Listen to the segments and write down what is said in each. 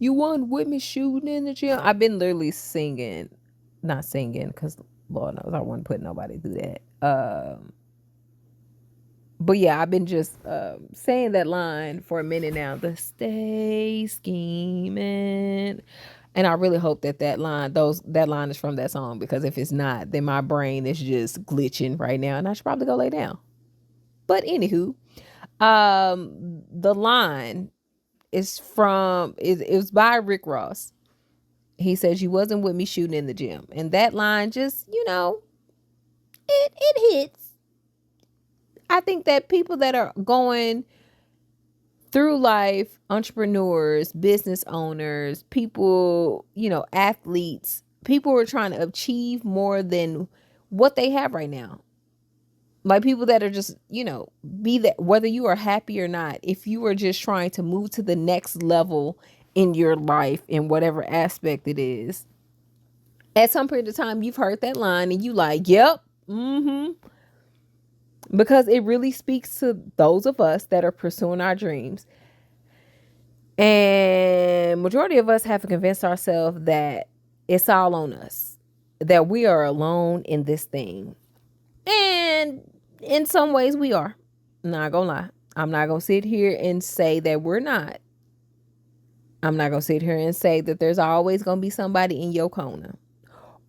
You wasn't with me shooting in the gym. I've been literally singing, not singing, because Lord knows I wouldn't put nobody through that. But yeah, I've been just saying that line for a minute now. The stay scheming, and I really hope that that line is from that song, because if it's not, then my brain is just glitching right now, and I should probably go lay down. But anywho, the line is from it was by Rick Ross. He says, "You wasn't with me shooting in the gym," and that line just it hits. I think that people that are going through life, entrepreneurs, business owners, people, athletes, people who are trying to achieve more than what they have right now. Like people that are just, be that, whether you are happy or not, if you are just trying to move to the next level in your life, in whatever aspect it is, at some period of time, you've heard that line and you like, yep, because it really speaks to those of us that are pursuing our dreams. And majority of us have convinced ourselves that it's all on us, that we are alone in this thing. And in some ways we are. Not gonna lie. I'm not gonna sit here and say that we're not. I'm not gonna sit here and say that there's always gonna be somebody in your corner,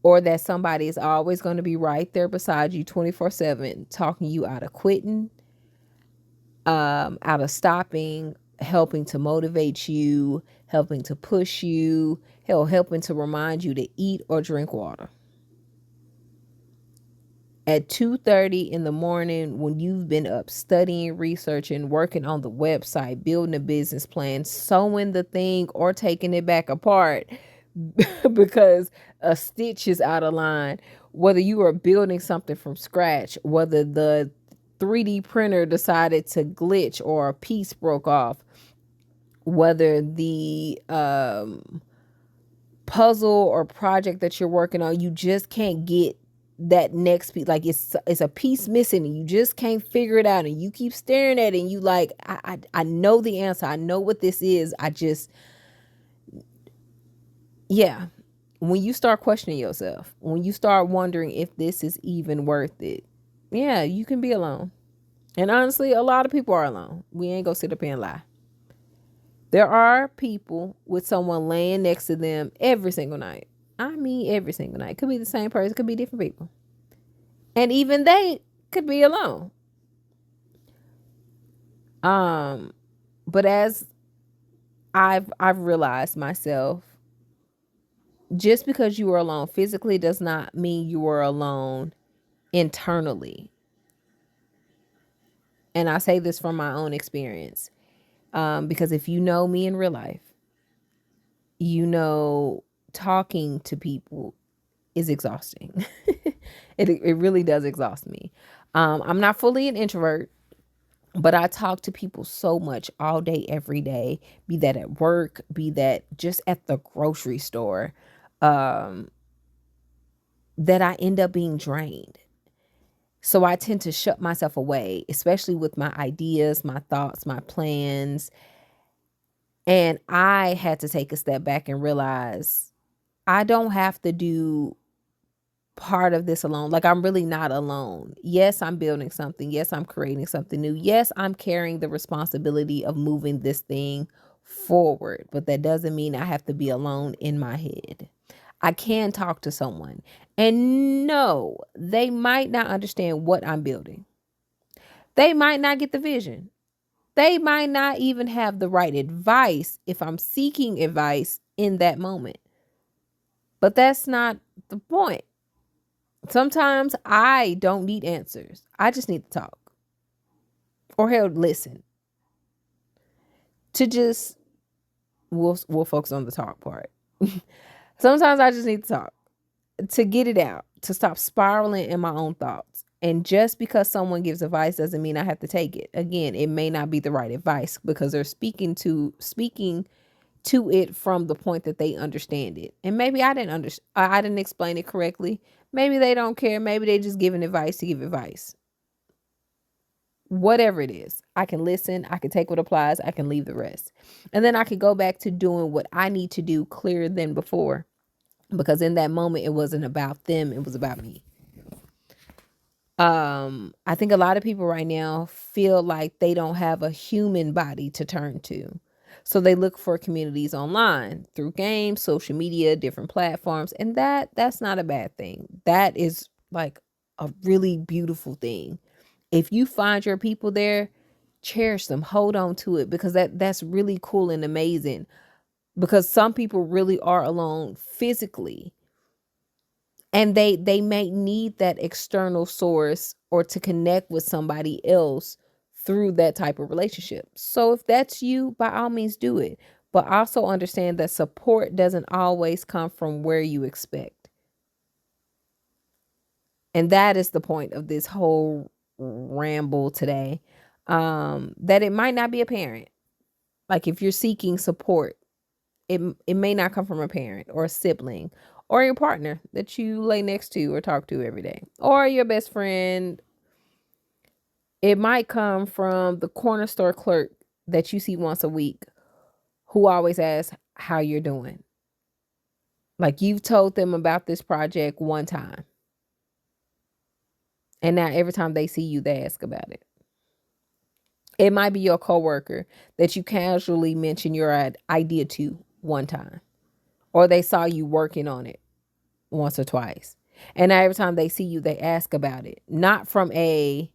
or that somebody is always gonna be right there beside you 24/7 talking you out of quitting, out of stopping, helping to motivate you, helping to push you, helping to remind you to eat or drink water. At 2:30 in the morning, when you've been up studying, researching, working on the website, building a business plan, sewing the thing or taking it back apart because a stitch is out of line, whether you are building something from scratch, whether the 3D printer decided to glitch or a piece broke off, whether the puzzle or project that you're working on, you just can't get that next piece, like it's a piece missing and you just can't figure it out, and you keep staring at it and you like, I know the answer, I know what this is, yeah, when you start questioning yourself, when you start wondering if this is even worth it, yeah, you can be alone. And honestly, a lot of people are alone. We ain't gonna sit up here and lie. There are people with someone laying next to them every single night. I mean, every single night. Could be the same person, could be different people. And even they could be alone. But as I've realized myself, just because you are alone physically does not mean you are alone internally. And I say this from my own experience. Because if you know me in real life, talking to people is exhausting. It really does exhaust me. I'm not fully an introvert, but I talk to people so much all day, every day, be that at work, be that just at the grocery store, that I end up being drained. So I tend to shut myself away, especially with my ideas, my thoughts, my plans. And I had to take a step back and realize I don't have to do part of this alone. Like, I'm really not alone. Yes, I'm building something. Yes, I'm creating something new. Yes, I'm carrying the responsibility of moving this thing forward, but that doesn't mean I have to be alone in my head. I can talk to someone, and no, they might not understand what I'm building. They might not get the vision. They might not even have the right advice if I'm seeking advice in that moment. But that's not the point. Sometimes I don't need answers. I just need to talk, or hell, listen. To just we'll focus on the talk part. Sometimes I just need to talk, to get it out, to stop spiraling in my own thoughts. And just because someone gives advice doesn't mean I have to take it. Again, it may not be the right advice because they're speaking to it from the point that they understand it. And maybe I didn't explain it correctly. Maybe they don't care. Maybe they just giving advice to give advice. whatever it is. I can listen, I can take what applies, I can leave the rest. And then I could go back to doing what I need to do clearer than before. Because in that moment, it wasn't about them, it was about me. I think a lot of people right now feel like they don't have a human body to turn to. So they look for communities online through games, social media, different platforms, and that's not a bad thing. That is like a really beautiful thing. If you find your people there, cherish them, hold on to it, because that's really cool and amazing. Because some people really are alone physically, and they may need that external source or to connect with somebody else through that type of relationship. So if that's you, by all means do it, but also understand that support doesn't always come from where you expect. And that is the point of this whole ramble today. That it might not be apparent. Like if you're seeking support, it may not come from a parent or a sibling or your partner that you lay next to or talk to every day, or your best friend. It might come from the corner store clerk that you see once a week, who always asks how you're doing. Like you've told them about this project one time, and now every time they see you, they ask about it. It might be your coworker that you casually mention your idea to one time, or they saw you working on it once or twice. And now every time they see you, they ask about it. Not from a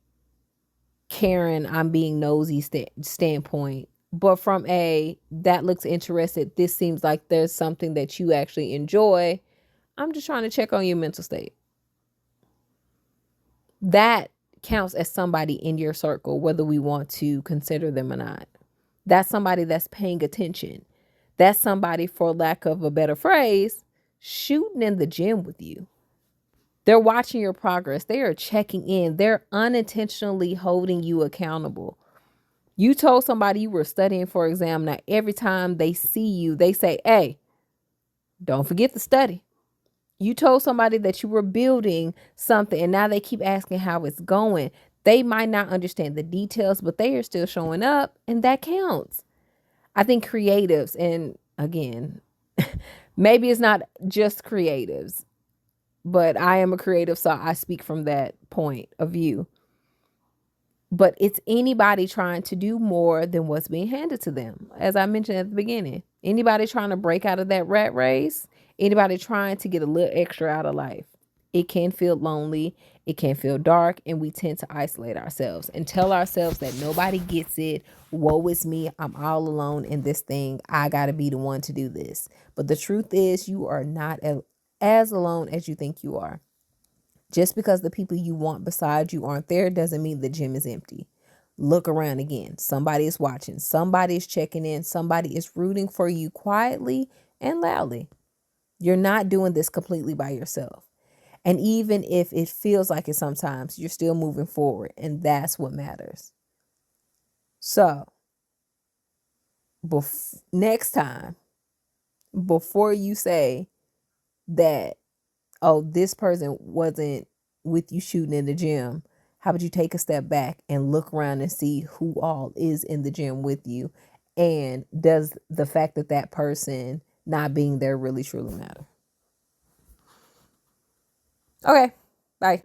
Karen, I'm being nosy standpoint, but from a that looks interested. This seems like there's something that you actually enjoy. I'm just trying to check on your mental state. That counts as somebody in your circle, whether we want to consider them or not. That's somebody that's paying attention. That's somebody, for lack of a better phrase, shooting in the gym with you. They're watching your progress. They are checking in. They're unintentionally holding you accountable. You told somebody you were studying for exam. Now, every time they see you, they say, hey, don't forget to study. You told somebody that you were building something, and now they keep asking how it's going. They might not understand the details, but they are still showing up, and that counts. I think creatives, and again, maybe it's not just creatives, but I am a creative, so I speak from that point of view. But it's anybody trying to do more than what's being handed to them. As I mentioned at the beginning, anybody trying to break out of that rat race, anybody trying to get a little extra out of life. It can feel lonely, it can feel dark, and we tend to isolate ourselves and tell ourselves that nobody gets it. Woe is me, I'm all alone in this thing. I gotta be the one to do this. But the truth is, you are not as alone as you think you are. Just because the people you want beside you aren't there doesn't mean the gym is empty. Look around again. Somebody is watching. Somebody is checking in. Somebody is rooting for you quietly and loudly. You're not doing this completely by yourself. And even if it feels like it sometimes, you're still moving forward. And that's what matters. So, next time, before you say that, oh, this person wasn't with you shooting in the gym, how about you take a step back and look around and see who all is in the gym with you? And does the fact that that person not being there really truly matter? Okay, bye.